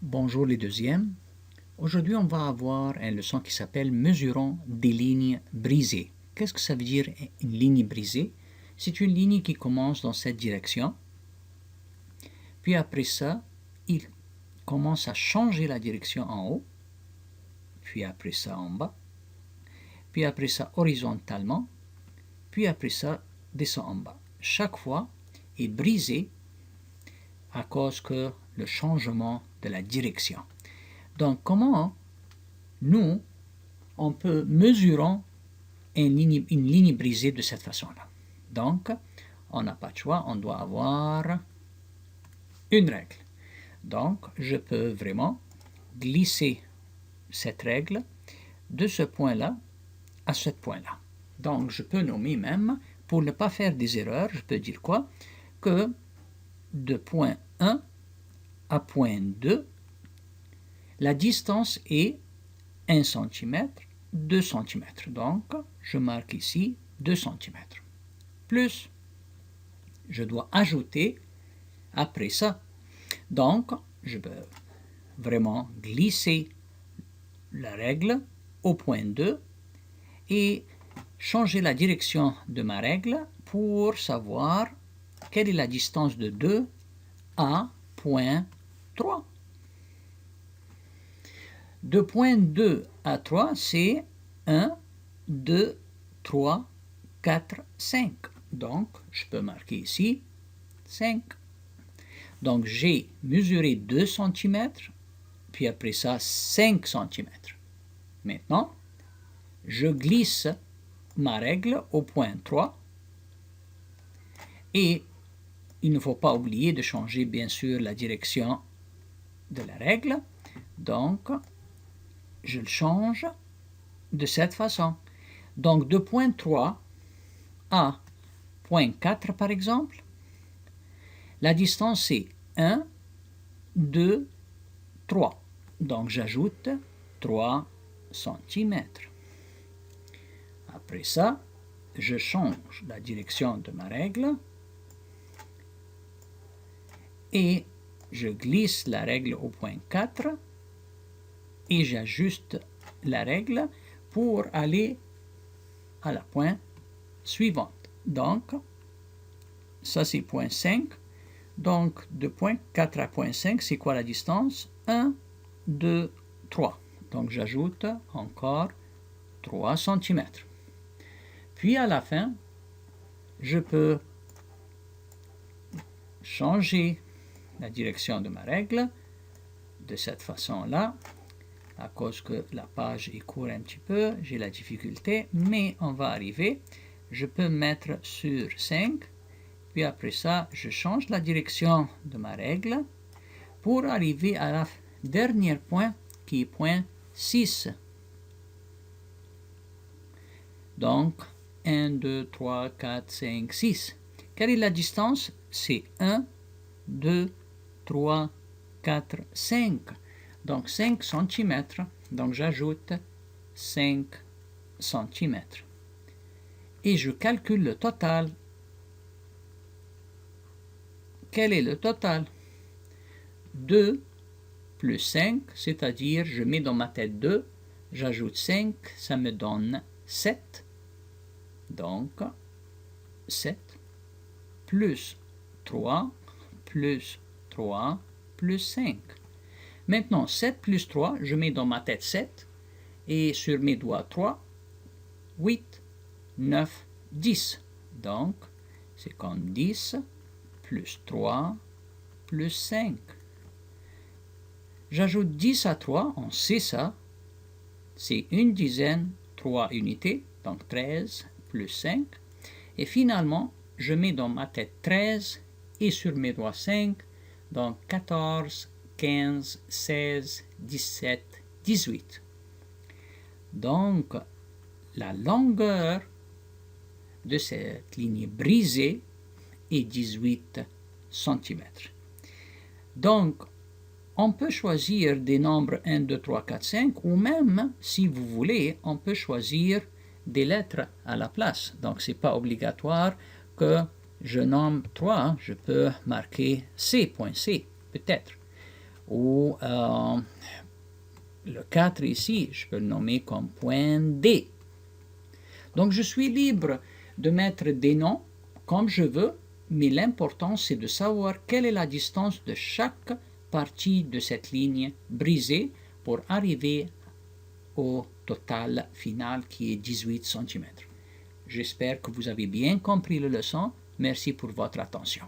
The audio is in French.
Bonjour les deuxièmes. Aujourd'hui, on va avoir une leçon qui s'appelle Mesurons des lignes brisées. Qu'est-ce que ça veut dire une ligne brisée? C'est une ligne qui commence dans cette direction. Puis après ça, il commence à changer la direction en haut. Puis après ça en bas. Puis après ça horizontalement. Puis après ça descend en bas. Chaque fois est brisé à cause que le changement de la direction. Donc, comment nous, on peut mesurer une ligne brisée de cette façon-là? Donc, on n'a pas de choix, on doit avoir une règle. Donc, je peux vraiment glisser cette règle de ce point-là à ce point-là. Donc, je peux nommer même, pour ne pas faire des erreurs, je peux dire quoi? Que de point 1 à point 2, la distance est 1 cm, 2 cm. Donc, je marque ici 2 cm. Plus, je dois ajouter après ça. Donc, je peux vraiment glisser la règle au point 2 et changer la direction de ma règle pour savoir quelle est la distance de 2 à point 3. De point 2 à 3, c'est 1, 2, 3, 4, 5. Donc, je peux marquer ici 5. Donc, j'ai mesuré 2 cm, puis après ça 5 cm. Maintenant, je glisse ma règle au point 3 et il ne faut pas oublier de changer bien sûr la direction de la règle. Donc, je le change de cette façon. Donc, de point 3 à point 4, par exemple, la distance c'est 1, 2, 3. Donc, j'ajoute 3 cm. Après ça, je change la direction de ma règle et je glisse la règle au point 4 et j'ajuste la règle pour aller à la pointe suivante. Donc, ça c'est point 5. Donc, de point 4 à point 5, c'est quoi la distance? 1, 2, 3. Donc, j'ajoute encore 3 cm. Puis, à la fin, je peux changer la direction de ma règle de cette façon-là. À cause que la page est courte un petit peu, j'ai la difficulté, mais on va arriver. Je peux mettre sur 5, puis après ça, je change la direction de ma règle pour arriver à la dernière point qui est point 6. Donc, 1, 2, 3, 4, 5, 6. Quelle est la distance? C'est 1, 2, 3, 4, 5. Donc 5 cm, donc j'ajoute 5 cm. Et je calcule le total. Quel est le total? 2 plus 5, c'est-à-dire je mets dans ma tête 2, j'ajoute 5, ça me donne 7. Donc 7 plus 3 plus 3 plus 5. Maintenant, 7 plus 3, je mets dans ma tête 7, et sur mes doigts 3, 8, 9, 10. Donc, c'est comme 10 plus 3 plus 5. J'ajoute 10 à 3, on sait ça, c'est une dizaine, 3 unités, donc 13 plus 5. Et finalement, je mets dans ma tête 13, et sur mes doigts 5, donc 14, 15, 16, 17, 18. Donc, la longueur de cette ligne brisée est 18 cm. Donc, on peut choisir des nombres 1, 2, 3, 4, 5, ou même, si vous voulez, on peut choisir des lettres à la place. Donc, ce n'est pas obligatoire que je nomme 3, je peux marquer C, point C, peut-être. Ou le 4 ici, je peux le nommer comme point D. Donc je suis libre de mettre des noms comme je veux, mais l'important c'est de savoir quelle est la distance de chaque partie de cette ligne brisée pour arriver au total final qui est 18 cm. J'espère que vous avez bien compris la leçon. Merci pour votre attention.